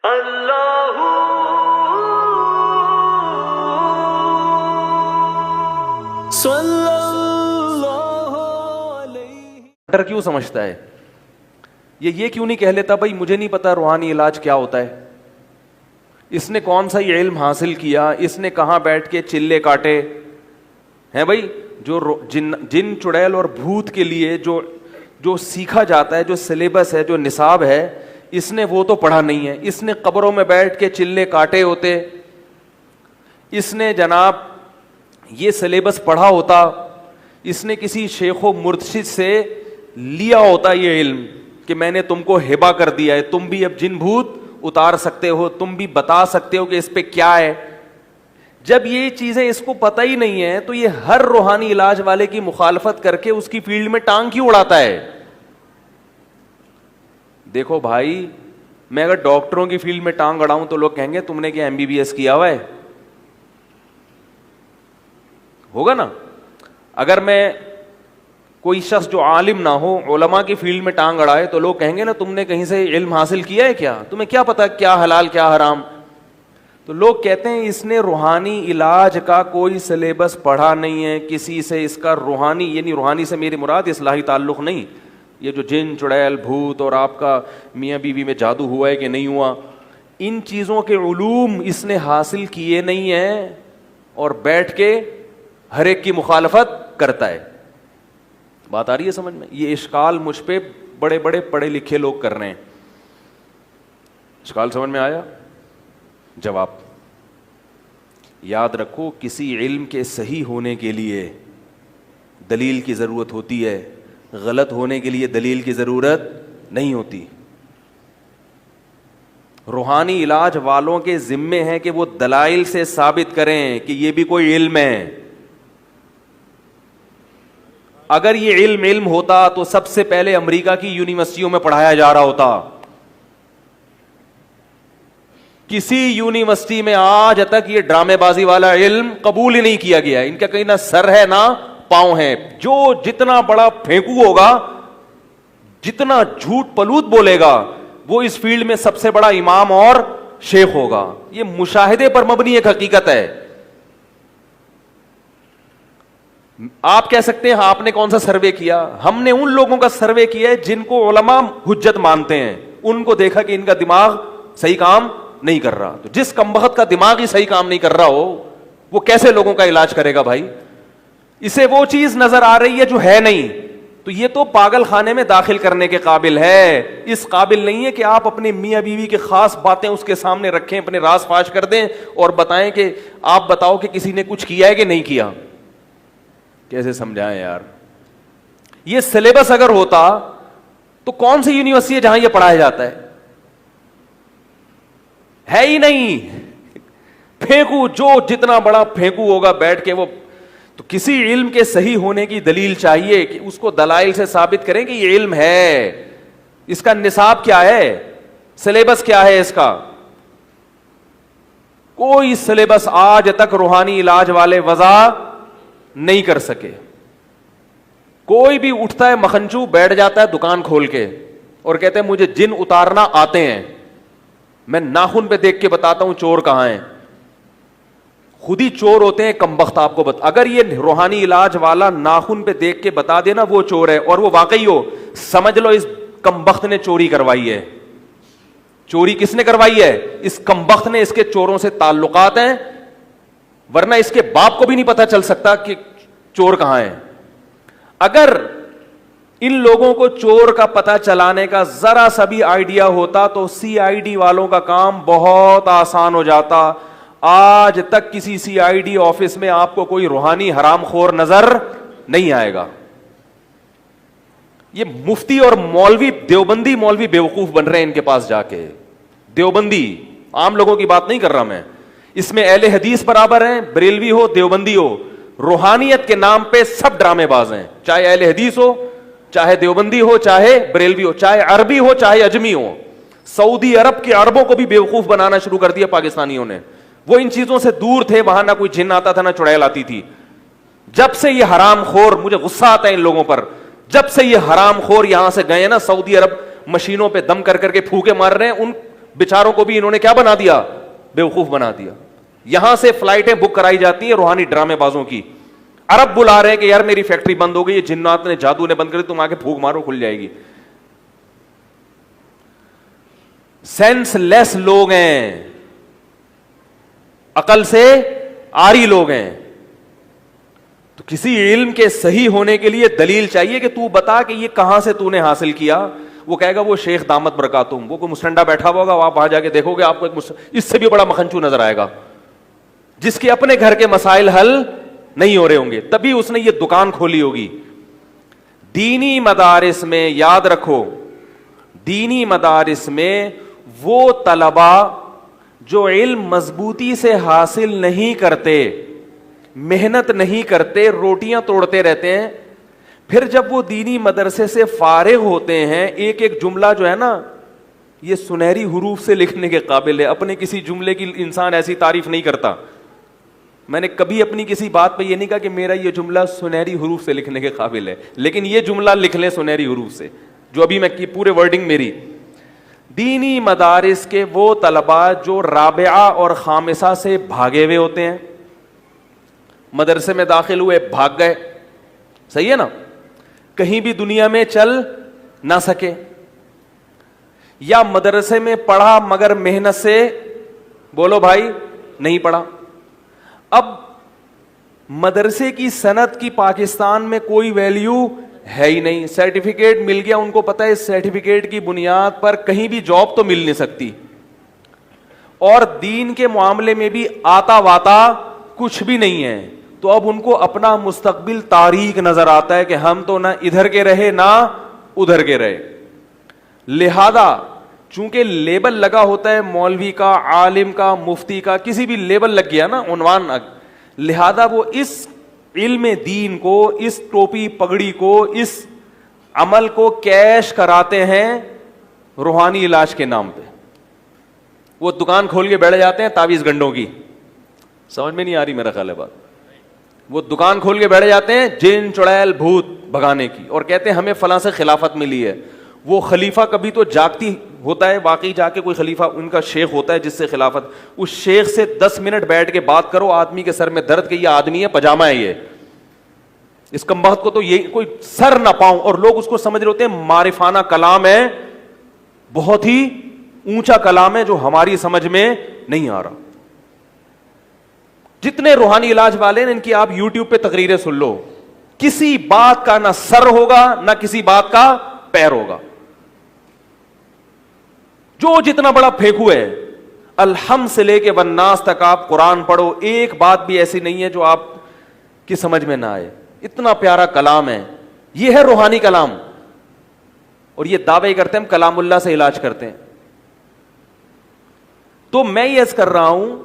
اللہ صلی اللہ علیہ ڈاکٹر کیوں سمجھتا ہے یہ کیوں نہیں کہہ لیتا بھائی مجھے نہیں پتا روحانی علاج کیا ہوتا ہے؟ اس نے کون سا یہ علم حاصل کیا؟ اس نے کہاں بیٹھ کے چلے کاٹے ہیں؟ بھائی جو جن چڑیل اور بھوت کے لیے جو سیکھا جاتا ہے، جو سلیبس ہے، جو نصاب ہے، اس نے وہ تو پڑھا نہیں ہے. اس نے قبروں میں بیٹھ کے چلے کاٹے ہوتے، اس نے جناب یہ سلیبس پڑھا ہوتا، اس نے کسی شیخ و مرشد سے لیا ہوتا یہ علم کہ میں نے تم کو ہبہ کر دیا ہے، تم بھی اب جن بھوت اتار سکتے ہو، تم بھی بتا سکتے ہو کہ اس پہ کیا ہے. جب یہ چیزیں اس کو پتہ ہی نہیں ہے تو یہ ہر روحانی علاج والے کی مخالفت کر کے اس کی فیلڈ میں ٹانگ کیوں اڑاتا ہے؟ دیکھو بھائی، میں اگر ڈاکٹروں کی فیلڈ میں ٹانگ اڑاؤں تو لوگ کہیں گے تم نے کیا MBBS کیا ہوا ہے؟ ہوگا نا. اگر میں کوئی شخص جو عالم نہ ہو علماء کی فیلڈ میں ٹانگ اڑائے تو لوگ کہیں گے نا تم نے کہیں سے علم حاصل کیا ہے کیا؟ تمہیں کیا پتا کیا حلال کیا حرام؟ تو لوگ کہتے ہیں اس نے روحانی علاج کا کوئی سلیبس پڑھا نہیں ہے، کسی سے اس کا روحانی، یعنی روحانی سے میری مراد اصلاحی تعلق نہیں، یہ جو جن چڑیل بھوت اور آپ کا میاں بیوی میں جادو ہوا ہے کہ نہیں ہوا، ان چیزوں کے علوم اس نے حاصل کیے نہیں ہیں اور بیٹھ کے ہر ایک کی مخالفت کرتا ہے. بات آ رہی ہے سمجھ میں؟ یہ اشکال مجھ پہ بڑے بڑے پڑھے لکھے لوگ کر رہے ہیں. اشکال سمجھ میں آیا؟ جواب یاد رکھو، کسی علم کے صحیح ہونے کے لیے دلیل کی ضرورت ہوتی ہے، غلط ہونے کے لیے دلیل کی ضرورت نہیں ہوتی. روحانی علاج والوں کے ذمے ہیں کہ وہ دلائل سے ثابت کریں کہ یہ بھی کوئی علم ہے. اگر یہ علم ہوتا تو سب سے پہلے امریکہ کی یونیورسٹیوں میں پڑھایا جا رہا ہوتا. کسی یونیورسٹی میں آج تک یہ ڈرامے بازی والا علم قبول ہی نہیں کیا گیا. ان کا کہیں نہ سر ہے نہ پاؤں ہے. جو جتنا بڑا پھینکو ہوگا، جتنا جھوٹ پلوت بولے گا، وہ اس فیلڈ میں سب سے بڑا امام اور شیخ ہوگا. یہ مشاہدے پر مبنی ایک حقیقت ہے. آپ کہہ سکتے ہیں آپ نے کون سا سروے کیا؟ ہم نے ان لوگوں کا سروے کیا ہے جن کو علماء حجت مانتے ہیں. ان کو دیکھا کہ ان کا دماغ صحیح کام نہیں کر رہا. تو جس کمبخت کا دماغ ہی صحیح کام نہیں کر رہا ہو وہ کیسے لوگوں کا علاج کرے گا بھائی؟ اسے وہ چیز نظر آ رہی ہے جو ہے نہیں، تو یہ تو پاگل خانے میں داخل کرنے کے قابل ہے. اس قابل نہیں ہے کہ آپ اپنے میاں بیوی کی خاص باتیں اس کے سامنے رکھیں، اپنے راز فاش کر دیں اور بتائیں کہ آپ بتاؤ کہ کسی نے کچھ کیا ہے کہ نہیں کیا. کیسے سمجھائیں یار؟ یہ سلیبس اگر ہوتا تو کون سی یونیورسٹی ہے جہاں یہ پڑھایا جاتا ہے ہی نہیں. پھینکو، جو جتنا بڑا پھینکو ہوگا بیٹھ کے وہ، تو کسی علم کے صحیح ہونے کی دلیل چاہیے کہ اس کو دلائل سے ثابت کریں کہ یہ علم ہے. اس کا نصاب کیا ہے، سلیبس کیا ہے اس کا؟ کوئی سلیبس آج تک روحانی علاج والے وضع نہیں کر سکے. کوئی بھی اٹھتا ہے مکھنچو، بیٹھ جاتا ہے دکان کھول کے اور کہتے ہیں مجھے جن اتارنا آتے ہیں، میں ناخن پہ دیکھ کے بتاتا ہوں چور کہاں ہیں. خود ہی چور ہوتے ہیں کمبخت. آپ کو اگر یہ روحانی علاج والا ناخن پہ دیکھ کے بتا دینا وہ چور ہے اور وہ واقعی ہو، سمجھ لو اس کمبخت نے چوری کروائی ہے. چوری کس نے کروائی ہے؟ اس کمبخت نے. اس کے چوروں سے تعلقات ہیں، ورنہ اس کے باپ کو بھی نہیں پتا چل سکتا کہ چور کہاں ہے. اگر ان لوگوں کو چور کا پتہ چلانے کا ذرا سا بھی آئیڈیا ہوتا تو CID والوں کا کام بہت آسان ہو جاتا. آج تک کسی CID آفس میں آپ کو کوئی روحانی حرام خور نظر نہیں آئے گا. یہ مفتی اور مولوی، دیوبندی مولوی بیوقوف بن رہے ہیں ان کے پاس جا کے. دیوبندی، عام لوگوں کی بات نہیں کر رہا میں. اس میں اہل حدیث برابر ہیں، بریلوی ہو دیوبندی ہو. روحانیت کے نام پہ سب ڈرامے باز ہیں، چاہے اہل حدیث ہو، چاہے دیوبندی ہو، چاہے بریلوی ہو، چاہے عربی ہو، چاہے اجمی ہو. سعودی عرب کے عربوں کو بھی بیوقوف بنانا شروع کر دیا پاکستانیوں نے. وہ ان چیزوں سے دور تھے، وہاں نہ کوئی جن آتا تھا نہ چڑیل آتی تھی. جب سے یہ حرام خور، مجھے غصہ آتا ہے ان لوگوں پر، جب سے یہ حرام خور یہاں سے گئے نا سعودی عرب، مشینوں پہ دم کر کر کے پھوکے مار رہے ہیں. ان بیچاروں کو بھی انہوں نے کیا بنا دیا؟ بیوقوف بنا دیا. یہاں سے فلائٹیں بک کرائی جاتی ہیں روحانی ڈرامے بازوں کی. عرب بلا رہے ہیں کہ یار میری فیکٹری بند ہو گئی, جنات نے جادو نے بند کر دی, تم آ کے پھونک مارو کھل جائے گی. سینس لیس لوگ ہیں, عقل سے آری لوگ ہیں. تو کسی علم کے صحیح ہونے کے لیے دلیل چاہیے کہ تو بتا کہ یہ کہاں سے تو نے حاصل کیا. وہ کہے گا وہ شیخ دامت برکاتہم, وہ کوئی مسٹنڈا بیٹھا ہوا ہوگا, آپ وہاں جا کے دیکھو گے آپ کو اس سے بھی بڑا مکھنچو نظر آئے گا, جس کے اپنے گھر کے مسائل حل نہیں ہو رہے ہوں گے, تبھی اس نے یہ دکان کھولی ہوگی. دینی مدارس میں یاد رکھو, دینی مدارس میں وہ طلبا جو علم مضبوطی سے حاصل نہیں کرتے, محنت نہیں کرتے, روٹیاں توڑتے رہتے ہیں, پھر جب وہ دینی مدرسے سے فارغ ہوتے ہیں, ایک ایک جملہ جو ہے نا یہ سنہری حروف سے لکھنے کے قابل ہے. اپنے کسی جملے کی انسان ایسی تعریف نہیں کرتا. میں نے کبھی اپنی کسی بات پہ یہ نہیں کہا کہ میرا یہ جملہ سنہری حروف سے لکھنے کے قابل ہے, لیکن یہ جملہ لکھ لیں سنہری حروف سے, جو ابھی میں کی پورے ورڈنگ میری. دینی مدارس کے وہ طلباء جو رابعہ اور خامسہ سے بھاگے ہوئے ہوتے ہیں, مدرسے میں داخل ہوئے بھاگ گئے, صحیح ہے نا, کہیں بھی دنیا میں چل نہ سکے, یا مدرسے میں پڑھا مگر محنت سے, بولو بھائی, نہیں پڑھا. اب مدرسے کی صنعت کی پاکستان میں کوئی ویلیو ہے ہی نہیں. سرٹیفکیٹ مل گیا, ان کو پتا ہے اس سرٹیفکیٹ کی بنیاد پر کہیں بھی جاب تو مل نہیں سکتی, اور دین کے معاملے میں بھی آتا واتا کچھ بھی نہیں ہے. تو اب ان کو اپنا مستقبل تاریک نظر آتا ہے کہ ہم تو نہ ادھر کے رہے نہ ادھر کے رہے. لہذا چونکہ لیبل لگا ہوتا ہے مولوی کا, عالم کا, مفتی کا, کسی بھی لیبل لگ گیا نا, عنوان, لہذا وہ اس علم دین کو, اس ٹوپی پگڑی کو, اس عمل کو کیش کراتے ہیں روحانی علاج کے نام پہ. وہ دکان کھول کے بیٹھ جاتے ہیں تعویذ گنڈوں کی. سمجھ میں نہیں آ رہی میرا خیال ہے بات. وہ دکان کھول کے بیٹھ جاتے ہیں جن چڑیل بھوت بھگانے کی, اور کہتے ہیں ہمیں فلاں سے خلافت ملی ہے. وہ خلیفہ کبھی تو جاگتی ہوتا ہے, واقعی جا کے کوئی خلیفہ ان کا شیخ ہوتا ہے جس سے خلافت, اس شیخ سے 10 منٹ بیٹھ کے بات کرو, آدمی کے سر میں درد کہ یہ آدمی ہے پجامہ ہے, یہ اس کمبخت کو تو یہ کوئی سر نہ پاؤں, اور لوگ اس کو سمجھ رہے ہوتے ہیں معرفانہ کلام ہے, بہت ہی اونچا کلام ہے جو ہماری سمجھ میں نہیں آ رہا. جتنے روحانی علاج والے ہیں ان کی آپ یوٹیوب پہ تقریریں سن لو, کسی بات کا نہ سر ہوگا نہ کسی بات کا پیر ہوگا. جو جتنا بڑا پھینکو ہے, الحمد سے لے کے والناس تک آپ قرآن پڑھو, ایک بات بھی ایسی نہیں ہے جو آپ کی سمجھ میں نہ آئے. اتنا پیارا کلام ہے, یہ ہے روحانی کلام, اور یہ دعوے کرتے ہیں ہم کلام اللہ سے علاج کرتے ہیں. تو میں یہ عرض کر رہا ہوں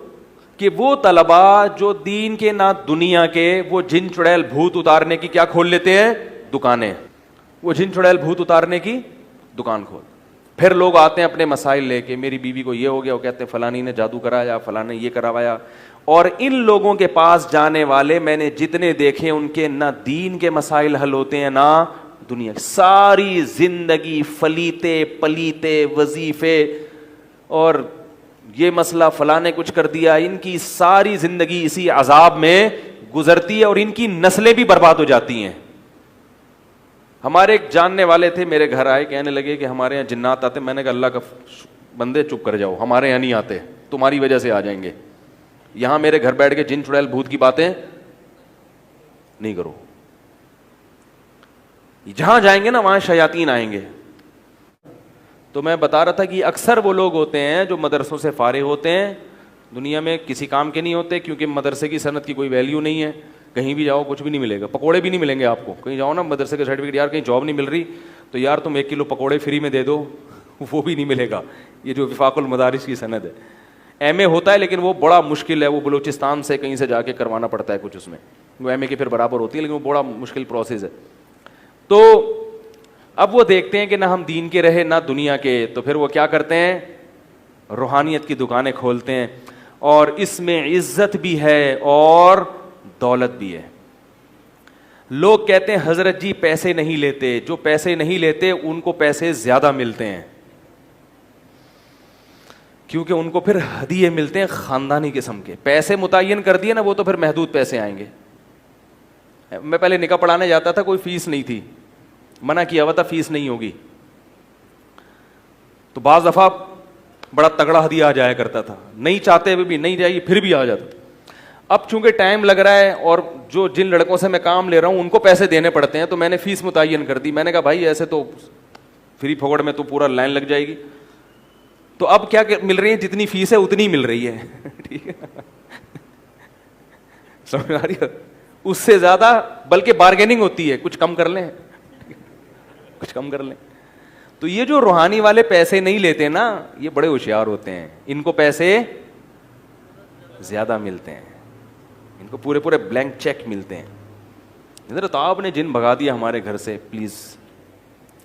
کہ وہ طلباء جو دین کے نہ دنیا کے, وہ جن چڑیل بھوت اتارنے کی کیا کھول لیتے ہیں دکانیں, وہ جن چڑیل بھوت اتارنے کی دکان کھول. پھر لوگ آتے ہیں اپنے مسائل لے کے, میری بیوی کو یہ ہو گیا, وہ کہتے ہیں فلانی نے جادو کرایا, فلاں نے یہ کروایا. اور ان لوگوں کے پاس جانے والے میں نے جتنے دیکھے ان کے نہ دین کے مسائل حل ہوتے ہیں نہ دنیا, ساری زندگی فلیتے پلیتے وظیفے, اور یہ مسئلہ فلاں نے کچھ کر دیا, ان کی ساری زندگی اسی عذاب میں گزرتی ہے, اور ان کی نسلیں بھی برباد ہو جاتی ہیں. ہمارے ایک جاننے والے تھے, میرے گھر آئے, کہنے لگے کہ ہمارے یہاں جنات آتے. میں نے کہا اللہ کا بندے چپ کر جاؤ, ہمارے یہاں نہیں آتے, تمہاری وجہ سے آ جائیں گے. یہاں میرے گھر بیٹھ کے جن چڑیل بھوت کی باتیں نہیں کرو. جہاں جائیں گے نا وہاں شیاطین آئیں گے. تو میں بتا رہا تھا کہ اکثر وہ لوگ ہوتے ہیں جو مدرسوں سے فارغ ہوتے ہیں, دنیا میں کسی کام کے نہیں ہوتے, کیونکہ مدرسے کی صنعت کی کوئی ویلیو نہیں ہے. کہیں بھی جاؤ کچھ بھی نہیں ملے گا, پکوڑے بھی نہیں ملیں گے آپ کو. کہیں جاؤ نا مدرسے کا سرٹیفکیٹ, یار کہیں جاب نہیں مل رہی تو یار تم 1 کلو پکوڑے فری میں دے دو, وہ بھی نہیں ملے گا. یہ جو وفاق المدارس کی صنعت ہے, ایم اے ہوتا ہے لیکن وہ بڑا مشکل ہے, وہ بلوچستان سے کہیں سے جا کے کروانا پڑتا ہے کچھ, اس میں وہ ایم اے کے پھر برابر ہوتی ہے, لیکن وہ بڑا مشکل پروسیس ہے. تو اب وہ دیکھتے ہیں کہ نہ ہم دین کے رہے نہ دنیا کے, تو پھر وہ کیا کرتے ہیں, روحانیت کی دکانیں کھولتے ہیں, اور اس میں عزت بھی ہے اور دولت بھی ہے. لوگ کہتے ہیں حضرت جی پیسے نہیں لیتے, جو پیسے نہیں لیتے ان کو پیسے زیادہ ملتے ہیں. کیونکہ ان کو پھر ہدیے ملتے ہیں خاندانی قسم کے. پیسے متعین کر دیے نا, وہ تو پھر محدود پیسے آئیں گے. میں پہلے نکاح پڑھانے جاتا تھا, کوئی فیس نہیں تھی, منع کیا ہوا تھا فیس نہیں ہوگی, تو بعض دفعہ بڑا تگڑا ہدیہ آ جایا کرتا تھا, نہیں چاہتے ہوئے بھی نہیں جائیے پھر بھی آ جاتا تھا. اب چونکہ ٹائم لگ رہا ہے اور جو جن لڑکوں سے میں کام لے رہا ہوں ان کو پیسے دینے پڑتے ہیں, تو میں نے فیس متعین کر دی. میں نے کہا بھائی ایسے تو فری پھوگڑ میں تو پورا لائن لگ جائے گی, تو اب کیا مل رہی ہے, جتنی فیس ہے اتنی مل رہی ہے. ٹھیک ہے, سمجھ آ رہی ہے, اس سے زیادہ بلکہ بارگیننگ ہوتی ہے, کچھ کم کر لیں, کچھ کم کر لیں. تو یہ جو روحانی والے پیسے نہیں لیتے نا, یہ بڑے ہوشیار ہوتے ہیں, ان کو پیسے زیادہ ملتے ہیں, ان کو پورے پورے بلینک چیک ملتے ہیں. حضرت آپ نے جن بھگا دیا ہمارے گھر سے پلیز,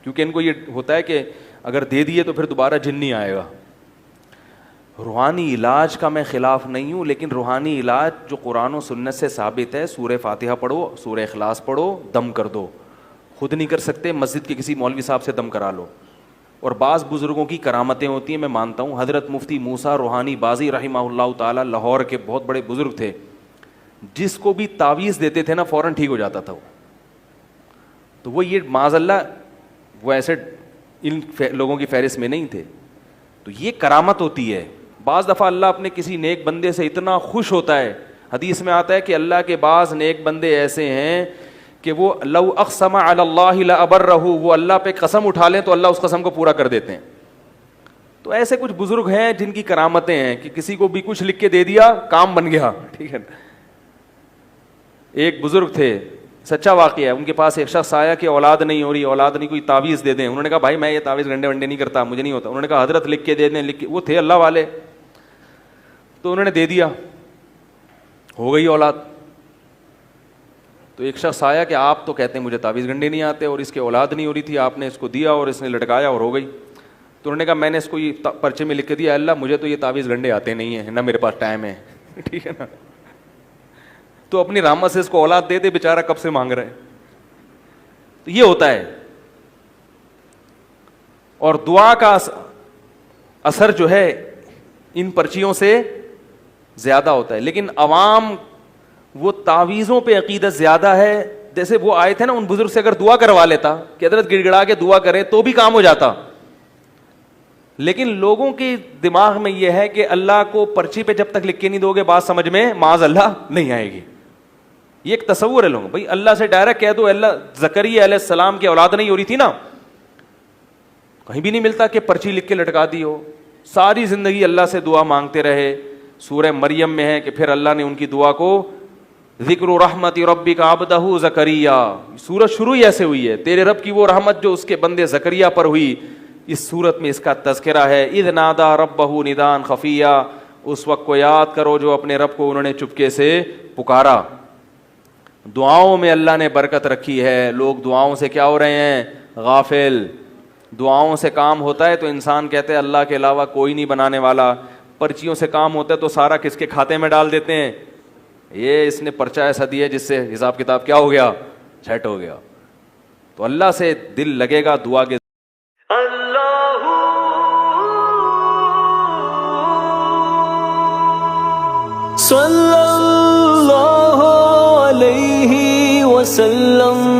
کیونکہ ان کو یہ ہوتا ہے کہ اگر دے دیے تو پھر دوبارہ جن نہیں آئے گا. روحانی علاج کا میں خلاف نہیں ہوں, لیکن روحانی علاج جو قرآن و سنت سے ثابت ہے, سورہ فاتحہ پڑھو, سورہ اخلاص پڑھو, دم کر دو. خود نہیں کر سکتے, مسجد کے کسی مولوی صاحب سے دم کرا لو. اور بعض بزرگوں کی کرامتیں ہوتی ہیں, میں مانتا ہوں. حضرت مفتی موسیٰ روحانی بازی رحمہ اللہ تعالی لاہور کے بہت بڑے بزرگ تھے, جس کو بھی تعویذ دیتے تھے نا فوراً ٹھیک ہو جاتا تھا وہ. تو وہ یہ معاذ اللہ وہ ایسے ان لوگوں کی فہرست میں نہیں تھے. تو یہ کرامت ہوتی ہے. بعض دفعہ اللہ اپنے کسی نیک بندے سے اتنا خوش ہوتا ہے, حدیث میں آتا ہے کہ اللہ کے بعض نیک بندے ایسے ہیں کہ وہ لو اقسم علی اللہ لابرہ, وہ اللہ پہ قسم اٹھا لیں تو اللہ اس قسم کو پورا کر دیتے ہیں. تو ایسے کچھ بزرگ ہیں جن کی کرامتیں ہیں کہ کسی کو بھی کچھ لکھ کے دے دیا کام بن گیا. ٹھیک ہے, ایک بزرگ تھے, سچا واقعہ ہے, ان کے پاس ایک شخص آیا کہ اولاد نہیں ہو رہی, اولاد نہیں, کوئی تعویذ دے دیں. انہوں نے کہا بھائی میں یہ تعویذ گنڈے ونڈے نہیں کرتا, مجھے نہیں ہوتا. انہوں نے کہا حضرت لکھ کے دے دیں, لکھ کے, وہ تھے اللہ والے, تو انہوں نے دے دیا, ہو گئی اولاد. تو ایک شخص آیا کہ آپ تو کہتے ہیں مجھے تعویذ گنڈے نہیں آتے اور اس کے اولاد نہیں ہو رہی تھی, آپ نے اس کو دیا اور اس نے لٹکایا اور ہو گئی. تو انہوں نے کہا میں نے اس کو یہ پرچے میں لکھ کے دیا, اللہ مجھے تو یہ تعویذ گنڈے آتے نہیں ہیں, نہ میرے پاس ٹائم ہے. ٹھیک ہے نا, تو اپنی رحمت سے اس کو اولاد دے دے, بیچارہ کب سے مانگ رہے ہیں. تو یہ ہوتا ہے. اور دعا کا اثر جو ہے ان پرچیوں سے زیادہ ہوتا ہے. لیکن عوام وہ تعویذوں پہ عقیدت زیادہ ہے. جیسے وہ آئے تھے نا, ان بزرگ سے اگر دعا کروا لیتا کہ حضرت گڑ گڑا کے دعا کریں تو بھی کام ہو جاتا. لیکن لوگوں کے دماغ میں یہ ہے کہ اللہ کو پرچی پہ جب تک لکھ کے نہیں دو گے بات سمجھ میں معاذ اللہ نہیں آئے گی. یہ ایک تصور ہے لوگوں. بھائی اللہ سے ڈائریکٹ کہہ دو, اللہ زکریا علیہ السلام کی اولاد نہیں ہو رہی تھی نا, کہیں بھی نہیں ملتا کہ پرچی لکھ کے لٹکا دی ہو. ساری زندگی اللہ سے دعا مانگتے رہے. سورہ مریم میں ہے کہ پھر اللہ نے ان کی دعا کو ذکر رحمت ربک عبدہ زکریا, سورت شروع ہی ایسے ہوئی ہے, تیرے رب کی وہ رحمت جو اس کے بندے زکریا پر ہوئی. اس سورت میں اس کا تذکرہ ہے. اذ نادا ربہ ندان خفیہ, اس وقت کو یاد کرو جو اپنے رب کو انہوں نے چپکے سے پکارا. دعاؤں میں اللہ نے برکت رکھی ہے. لوگ دعاؤں سے کیا ہو رہے ہیں, غافل. دعاؤں سے کام ہوتا ہے تو انسان کہتے ہیں اللہ کے علاوہ کوئی نہیں بنانے والا. پرچیوں سے کام ہوتا ہے تو سارا کس کے کھاتے میں ڈال دیتے ہیں, یہ اس نے پرچہ ایسا دیا جس سے حساب کتاب کیا ہو گیا, سیٹ ہو گیا. تو اللہ سے دل لگے گا دعا کے. صلی اللہ علیہ وسلم.